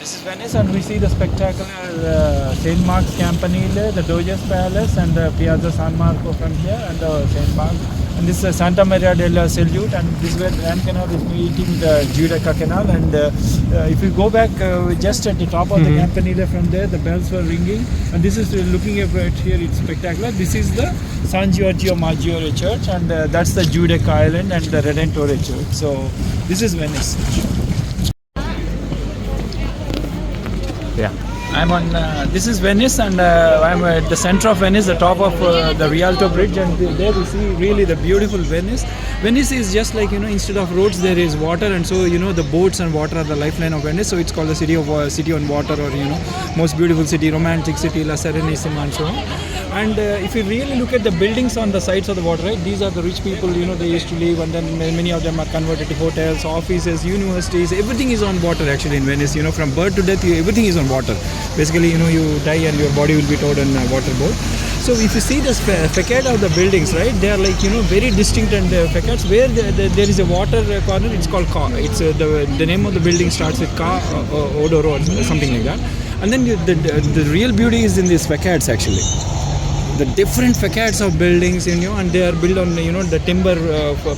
This is Venice, and we see the spectacular St. Mark's Campanile, the Doge's Palace, and the Piazza San Marco from here, and the St. Mark. And this is Santa Maria della Salute, and this is where Grand Canal is meeting the Giudecca Canal. And if you go back just at the top of the Campanile from there, the bells were ringing. And this is looking at right here, it's spectacular. This is the San Giorgio Maggiore Church, and that's the Giudecca Island and the Redentore Church. So this is Venice. Yeah, I'm on. This is Venice, and I'm at the center of Venice, the top of the Rialto Bridge, and there we see really the beautiful Venice. Venice is just like, instead of roads there is water, and so the boats and water are the lifeline of Venice. So it's called the city on water, or most beautiful city, romantic city, La Serenissima, and so on. And if you really look at the buildings on the sides of the water, right, these are the rich people, they used to live, and then many of them are converted to hotels, offices, universities. Everything is on water actually in Venice. From birth to death, everything is on water. Basically, you die and your body will be towed on a water boat. So if you see the facade of the buildings, right, they are like, very distinct, and facades where there is a water corner, it's called Ca. It's the name of the building starts with Ca, Odoro, or something like that. And then the real beauty is in these facades actually. The different facades of buildings, and they are built on the timber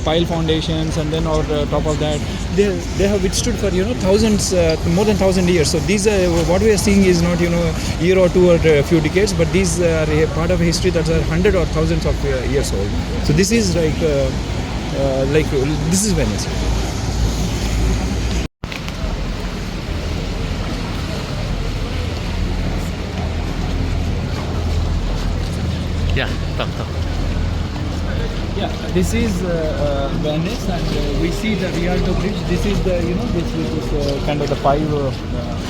pile foundations, and then on top of that they have withstood for thousands, more than 1,000 years. So these what we are seeing is not a year or two or a few decades, but these are a part of history that are hundred or thousands of years old. So this is like this is Venice. Yeah, talk. Yeah, this is Venice, and we see the Rialto Bridge. This is the this is kind of the five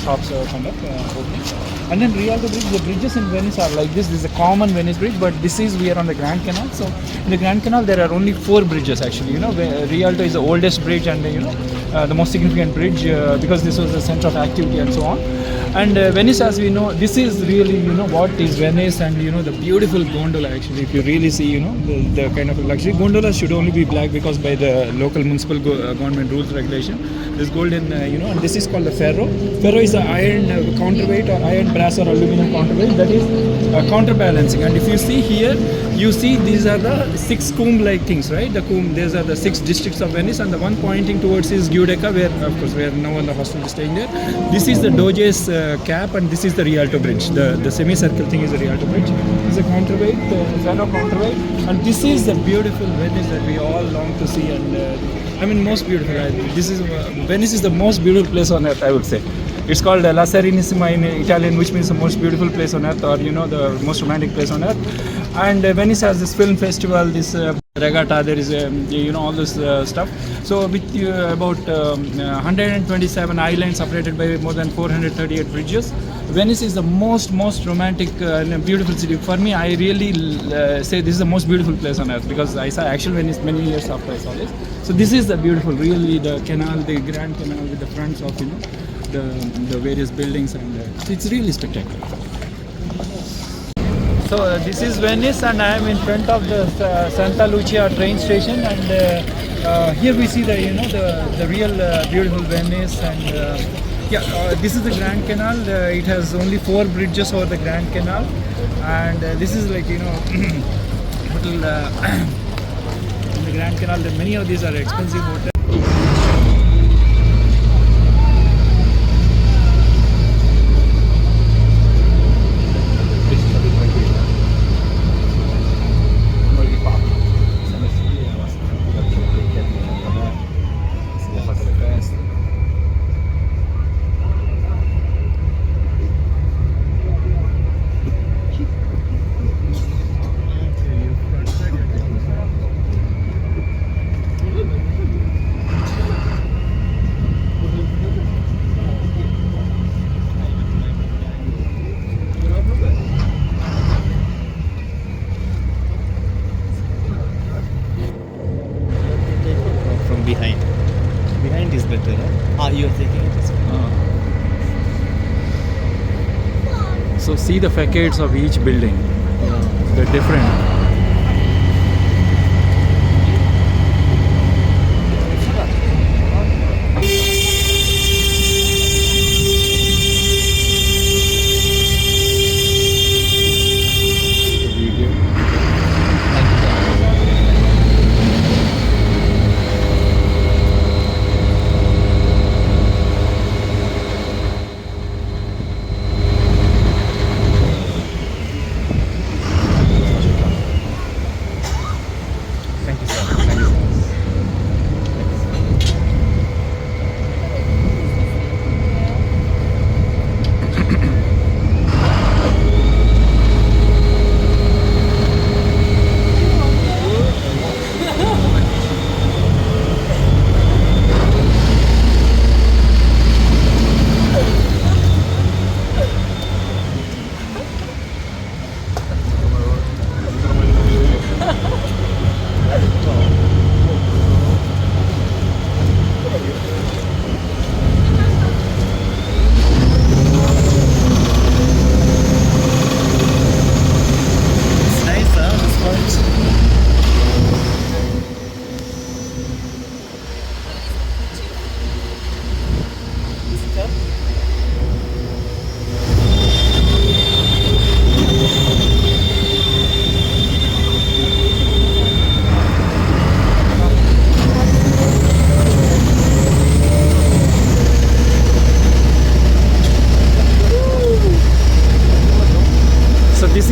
shops kind of opening. And then Rialto Bridge. The bridges in Venice are like this. This is a common Venice bridge, but this is we are on the Grand Canal. So in the Grand Canal there are only 4 bridges actually. Rialto is the oldest bridge, and the most significant bridge because this was the center of activity and so on. And Venice, as we know, this is really what is Venice, and the beautiful gondola actually. If you really see the kind of luxury gondolas should only be black, because by the local municipal government rules regulation, this golden and this is called the ferro. Ferro is the iron counterweight, or iron, brass, or aluminum counterweight, that is counterbalancing. And if you see here, you see these are the 6 comb-like things, right? The comb. These are the 6 districts of Venice, and the one pointing towards is Giudecca, where of course where no one the hostel is staying there. This is the Doge's cap, and this is the Rialto Bridge. The semicircle thing is the Rialto Bridge. This is a counterweight, ferro counterweight, and this is the beautiful Venice that we all long to see. And most beautiful. Venice is the most beautiful place on earth, I would say. It's called La Serenissima in Italian, which means the most beautiful place on earth, or the most romantic place on earth. And Venice has this film festival, this regatta. There is all this stuff. So with about 127 islands separated by more than 438 bridges, Venice is the most romantic and beautiful city. For me, I really say this is the most beautiful place on earth, because I saw actual Venice many years after I saw this. So this is the beautiful, really, the canal, the Grand Canal with the fronts of the various buildings, and it's really spectacular. So this is Venice, and I am in front of the Santa Lucia train station, and here we see the real beautiful Venice. And this is the Grand Canal. It has only 4 bridges over the Grand Canal, and this is like hotel in the Grand Canal. Many of these are expensive hotels. Behind is better, huh? You are taking it this way. So see the facades of each building. They're different.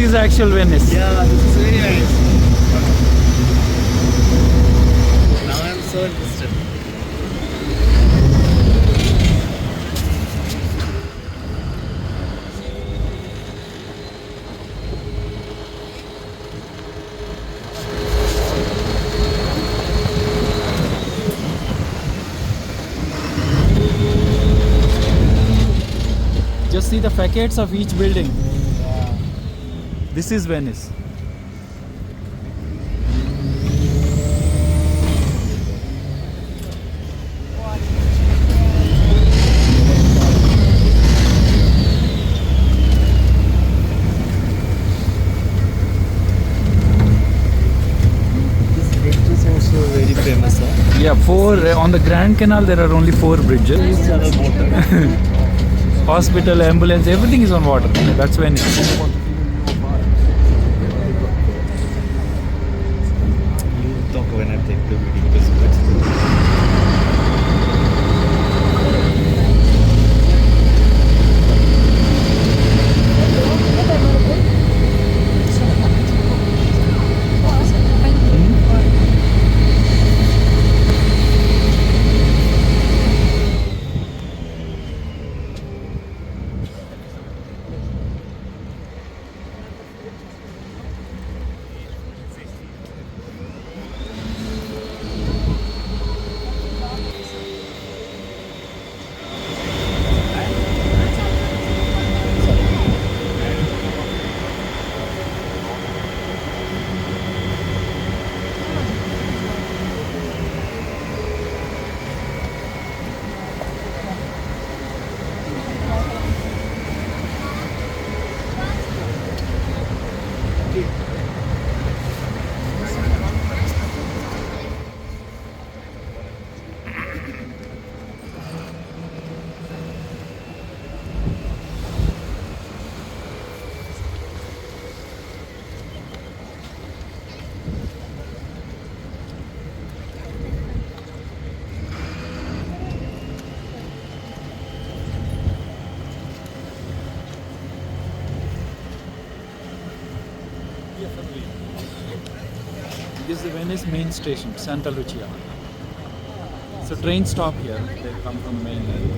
is actual Venice. Yeah, this is very nice. Now I'm so interested. Just see the facades of each building. This is Venice. This bridge is also very famous. Huh? Yeah, on the Grand Canal there are only 4 bridges. Each other water. Hospital, ambulance, everything is on water. That's Venice. You talk when I take the video. This bridge. This is the Venice main station, Santa Lucia. So trains stop here. They come from the main line.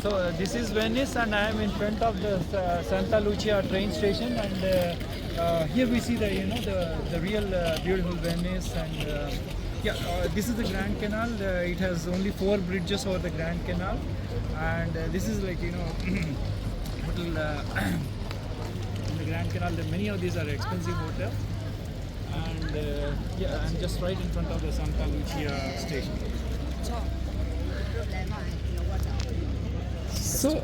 So this is Venice, and I am in front of the Santa Lucia train station, and here we see the the real beautiful Venice, and this is the Grand Canal. It has only 4 bridges over the Grand Canal, and this is like hotel in the Grand Canal. Many of these are expensive hotels, and I'm just right in front of the Santa Lucia station. So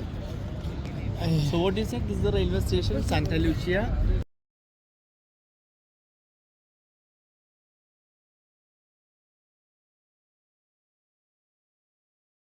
So what is it? This is the railway station, Santa Lucia.